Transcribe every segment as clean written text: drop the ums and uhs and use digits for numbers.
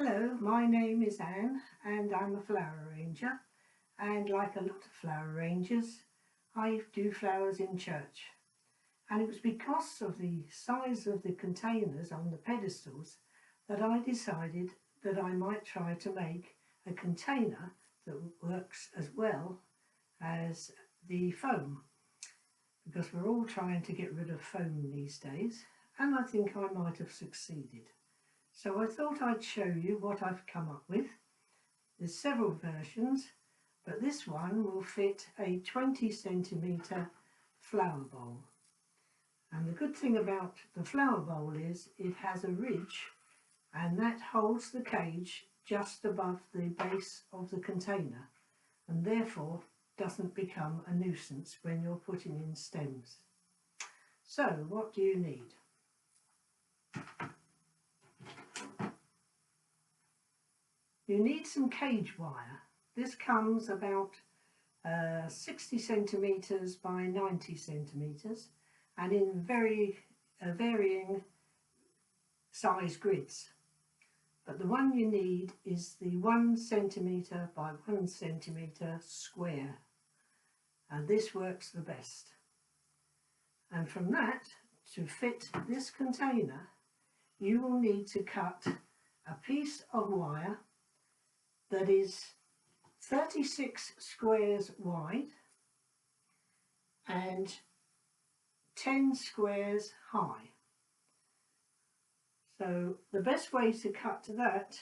Hello, my name is Anne and I'm a flower arranger, and like a lot of flower arrangers I do flowers in church, and it was because of the size of the containers on the pedestals that I decided that I might try to make a container that works as well as the foam, because we're all trying to get rid of foam these days, and I think I might have succeeded. So I thought I'd show you what I've come up with. There's several versions, but this one will fit a 20cm flower bowl. And the good thing about the flower bowl is it has a ridge, and that holds the cage just above the base of the container, and therefore doesn't become a nuisance when you're putting in stems. So what do you need? You need some cage wire. This comes about 60 centimetres by 90 centimetres and in varying size grids. But the one you need is the 1 centimetre by 1 centimetre square, and this works the best. And from that, to fit this container, you will need to cut a piece of wire that is 36 squares wide and 10 squares high. So the best way to cut that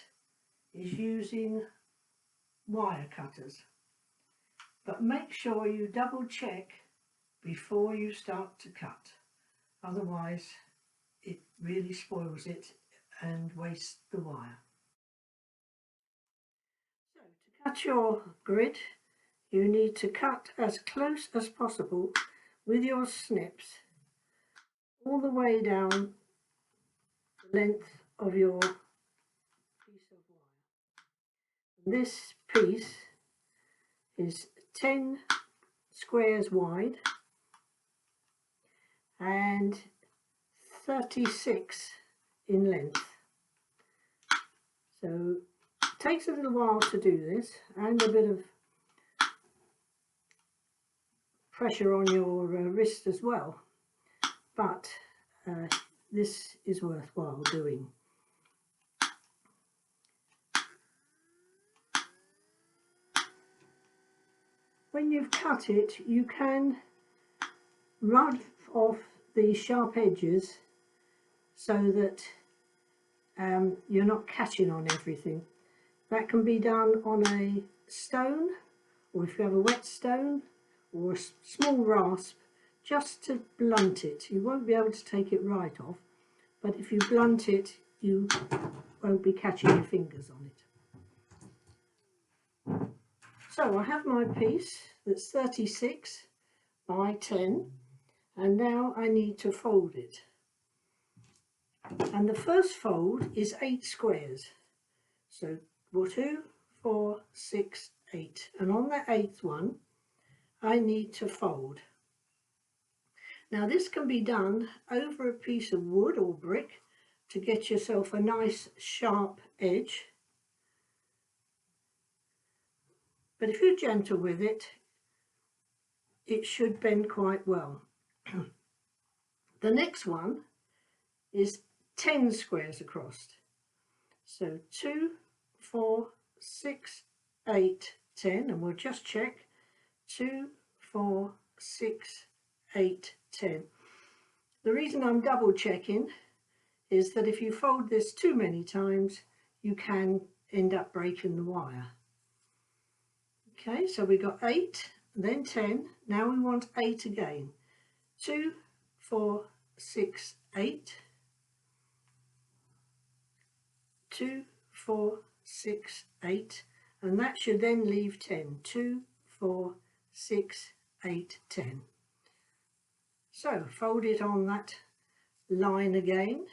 is using wire cutters, but make sure you double check before you start to cut, otherwise it really spoils it and wastes the wire. So to cut your grid, you need to cut as close as possible with your snips all the way down the length of your piece of wire. This piece is 10 squares wide and 36 in length. So it takes a little while to do this, and a bit of pressure on your wrist as well, but this is worthwhile doing. When you've cut it, you can rub off the sharp edges so that you're not catching on everything. That can be done on a stone, or if you have a whetstone or a small rasp, just to blunt it. You won't be able to take it right off, but if you blunt it, you won't be catching your fingers on it. So I have my piece that's 36 by 10, and now I need to fold it. And the first fold is 8 squares. So 2, 4, 6, 8. And on the 8th one, I need to fold. Now this can be done over a piece of wood or brick to get yourself a nice sharp edge. But if you're gentle with it, it should bend quite well. The next one is 10 squares across. So 2, 4, 6, 8, 10, and we'll just check. 2, 4, 6, 8, 10. The reason I'm double checking is that if you fold this too many times, you can end up breaking the wire. Okay, so we got 8, then 10, now we want 8 again. 2, 4, 6, 8. 2, 4, 6, 8, and that should then leave 10. 2, 4, 6, 8, 10. So fold it on that line again.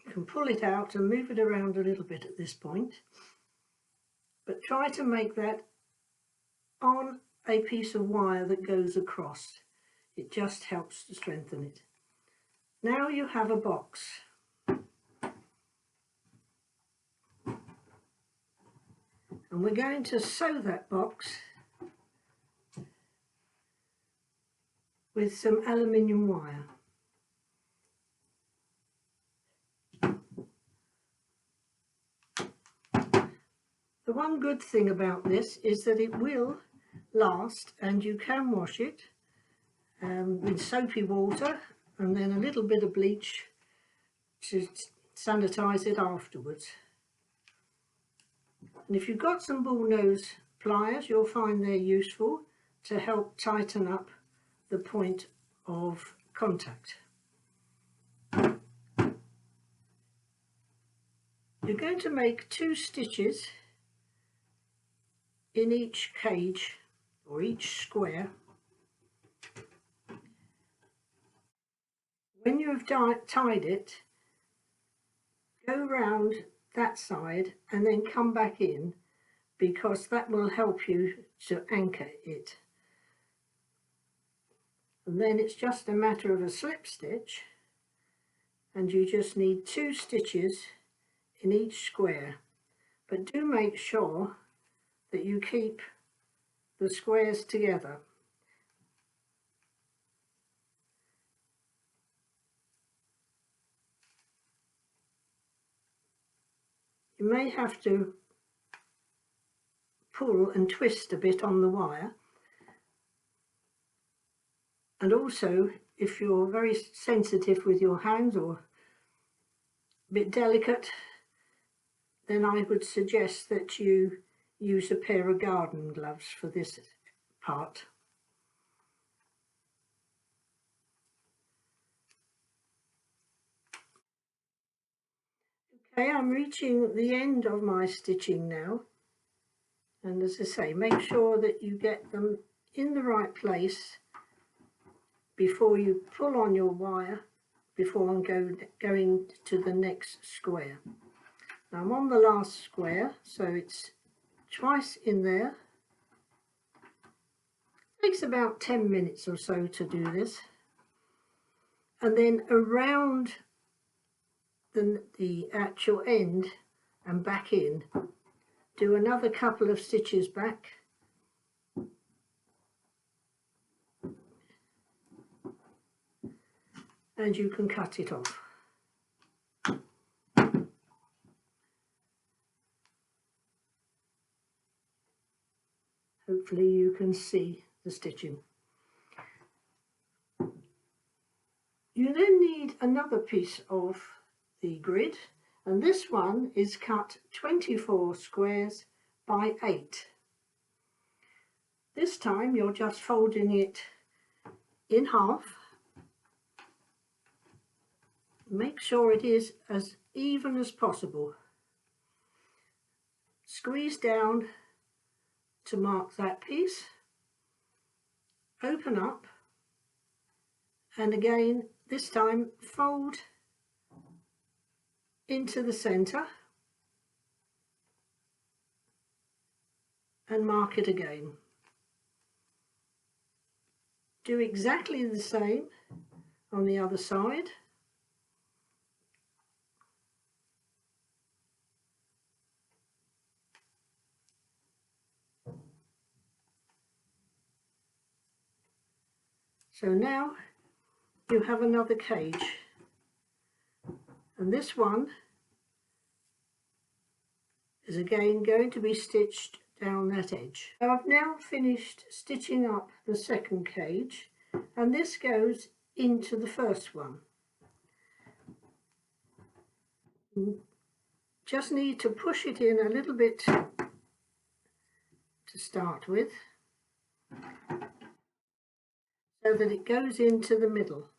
You can pull it out and move it around a little bit at this point, but try to make that on a piece of wire that goes across. It just helps to strengthen it. Now you have a box. And we're going to sew that box with some aluminium wire. The one good thing about this is that it will last, and you can wash it with soapy water and then a little bit of bleach to sanitize it afterwards. And if you've got some bullnose pliers, you'll find they're useful to help tighten up the point of contact. You're going to make 2 stitches in each cage or each square. When you have tied it, go round that side and then come back in, because that will help you to anchor it. And then it's just a matter of a slip stitch, and you just need 2 stitches in each square. But do make sure that you keep the squares together. You may have to pull and twist a bit on the wire, and also if you're very sensitive with your hands or a bit delicate, then I would suggest that you use a pair of garden gloves for this part. Okay, I'm reaching the end of my stitching now, and as I say, make sure that you get them in the right place before you pull on your wire before I'm going to the next square. Now I'm on the last square, so it's twice in there. It takes about 10 minutes or so to do this, and then around the actual end and back in, do another couple of stitches back, and you can cut it off. Hopefully you can see the stitching. You then need another piece of the grid, and this one is cut 24 squares by 8. This time you're just folding it in half. Make sure it is as even as possible. Squeeze down to mark that piece, open up, and again this time fold into the centre and mark it again. Do exactly the same on the other side. So now you have another cage, and this one is again going to be stitched down that edge. So I've now finished stitching up the second cage, and this goes into the first one. Just need to push it in a little bit to start with, so that it goes into the middle.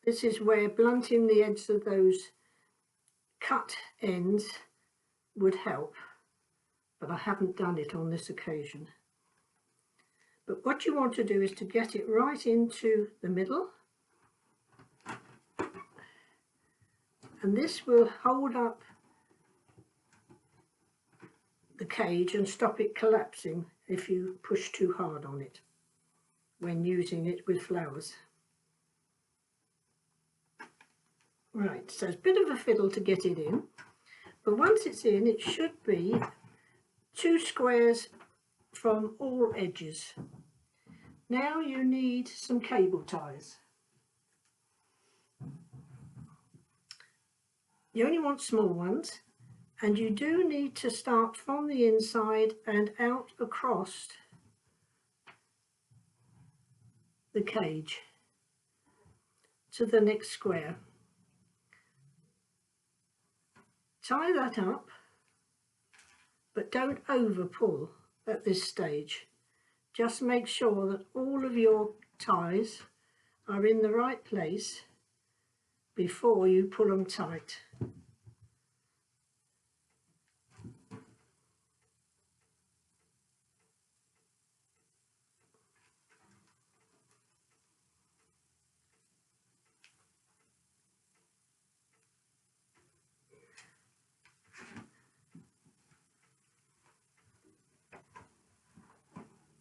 This is where blunting the edges of those cut ends would help, but I haven't done it on this occasion. But what you want to do is to get it right into the middle, and this will hold up the cage and stop it collapsing if you push too hard on it when using it with flowers. Right, so it's a bit of a fiddle to get it in, but once it's in, it should be 2 squares from all edges. Now you need some cable ties. You only want small ones, and you do need to start from the inside and out across the cage to the next square. Tie that up, but don't over pull at this stage. Just make sure that all of your ties are in the right place before you pull them tight.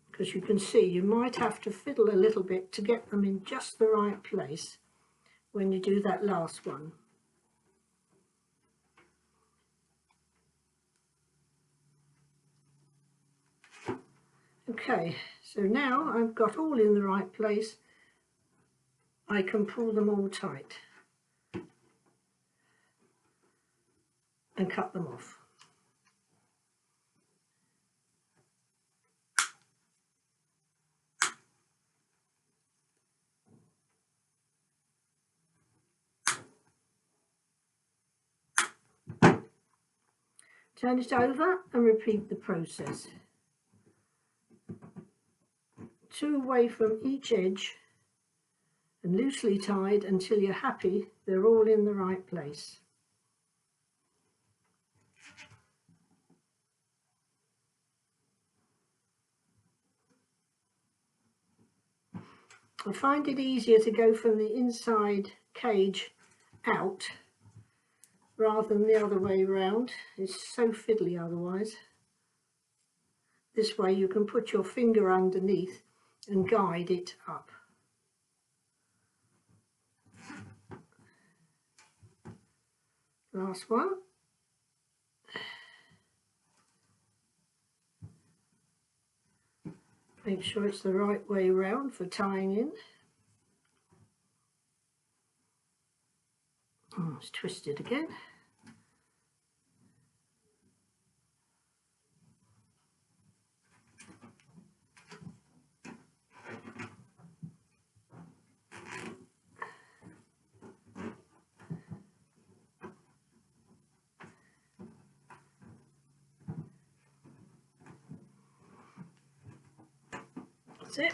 Because you can see you might have to fiddle a little bit to get them in just the right place when you do that last one. Okay, so now I've got all in the right place, I can pull them all tight and cut them off. Turn it over and repeat the process. 2 away from each edge and loosely tied until you're happy they're all in the right place. I find it easier to go from the inside cage out rather than the other way round. It's so fiddly otherwise. This way you can put your finger underneath and guide it up. Last one. Make sure it's the right way round for tying in. Oh, it's twisted again. That's it.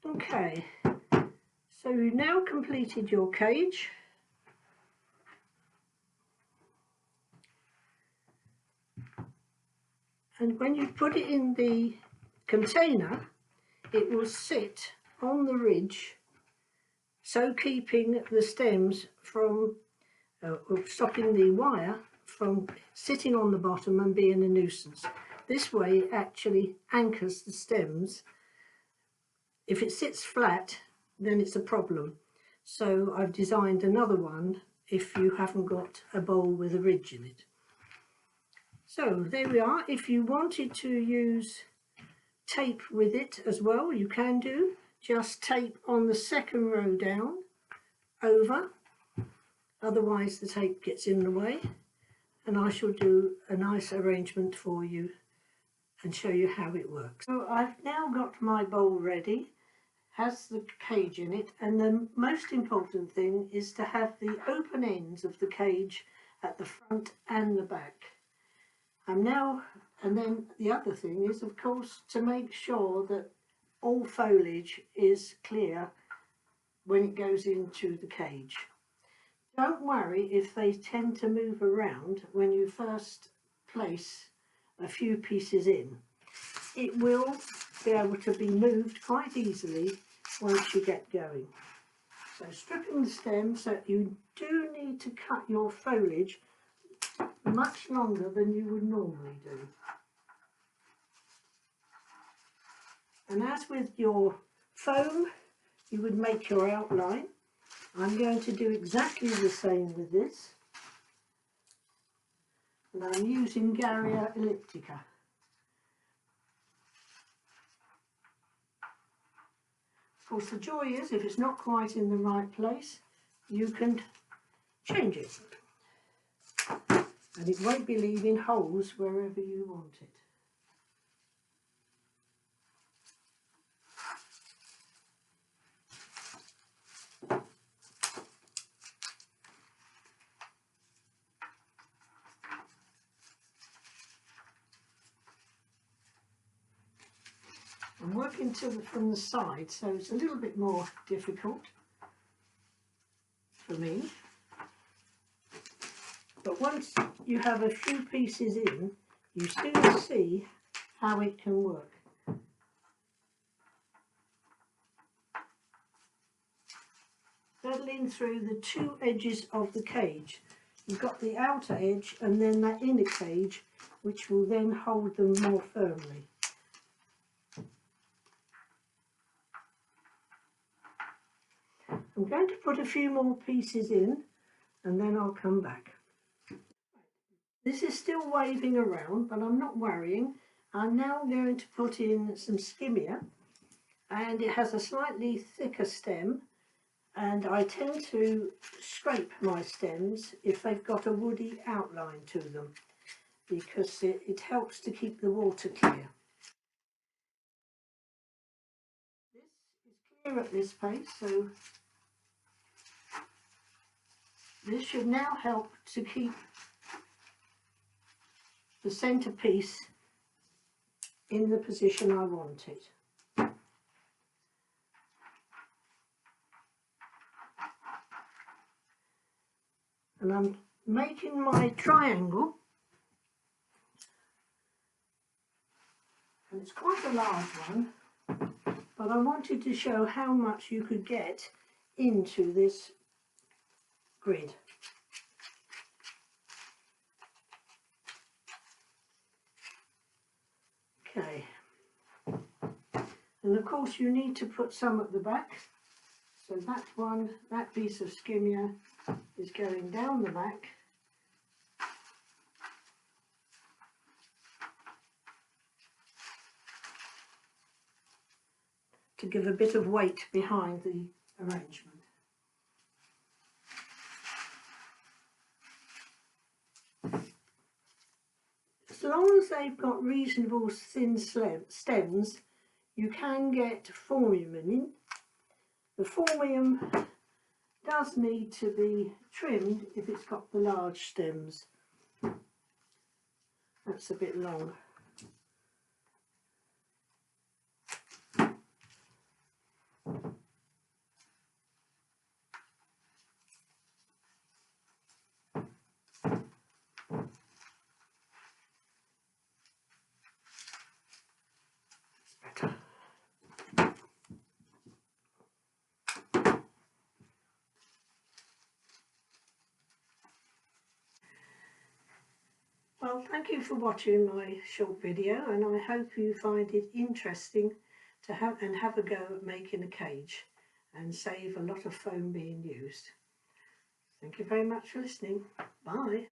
Okay, so you've now completed your cage. And when you put it in the container, it will sit on the ridge, so keeping the stems from, stopping the wire from sitting on the bottom and being a nuisance. This way it actually anchors the stems. If it sits flat, then it's a problem. So I've designed another one if you haven't got a bowl with a ridge in it. So there we are. If you wanted to use tape with it as well, you can do. Just tape on the second row down over, otherwise the tape gets in the way, and I shall do a nice arrangement for you and show you how it works. So I've now got my bowl ready, has the cage in it, and the most important thing is to have the open ends of the cage at the front and the back. And then the other thing is, of course, to make sure that all foliage is clear when it goes into the cage. Don't worry if they tend to move around when you first place a few pieces in. It will be able to be moved quite easily once you get going. So stripping the stem, so you do need to cut your foliage much longer than you would normally do. And as with your foam, you would make your outline. I'm going to do exactly the same with this. And I'm using Garrya elliptica. Of course, the joy is, if it's not quite in the right place, you can change it. And it won't be leaving holes wherever you want it. I'm working from the side, so it's a little bit more difficult for me. But once you have a few pieces in, you soon see how it can work. Fettling through the two edges of the cage. You've got the outer edge and then that inner cage, which will then hold them more firmly. I'm going to put a few more pieces in and then I'll come back. This is still waving around, but I'm not worrying. I'm now going to put in some skimmia, and it has a slightly thicker stem, and I tend to scrape my stems if they've got a woody outline to them, because it helps to keep the water clear. This is clear at this pace, so this should now help to keep the centrepiece in the position I want it. And I'm making my triangle, and it's quite a large one, but I wanted to show how much you could get into this grid. Okay, and of course you need to put some at the back, so that piece of skimmia is going down the back, to give a bit of weight behind the arrangement. As long as they've got reasonable thin stems, you can get phormium in. The phormium does need to be trimmed if it's got the large stems. That's a bit long. Well, thank you for watching my short video, and I hope you find it interesting to have a go at making a cage and save a lot of foam being used. Thank you very much for listening. Bye.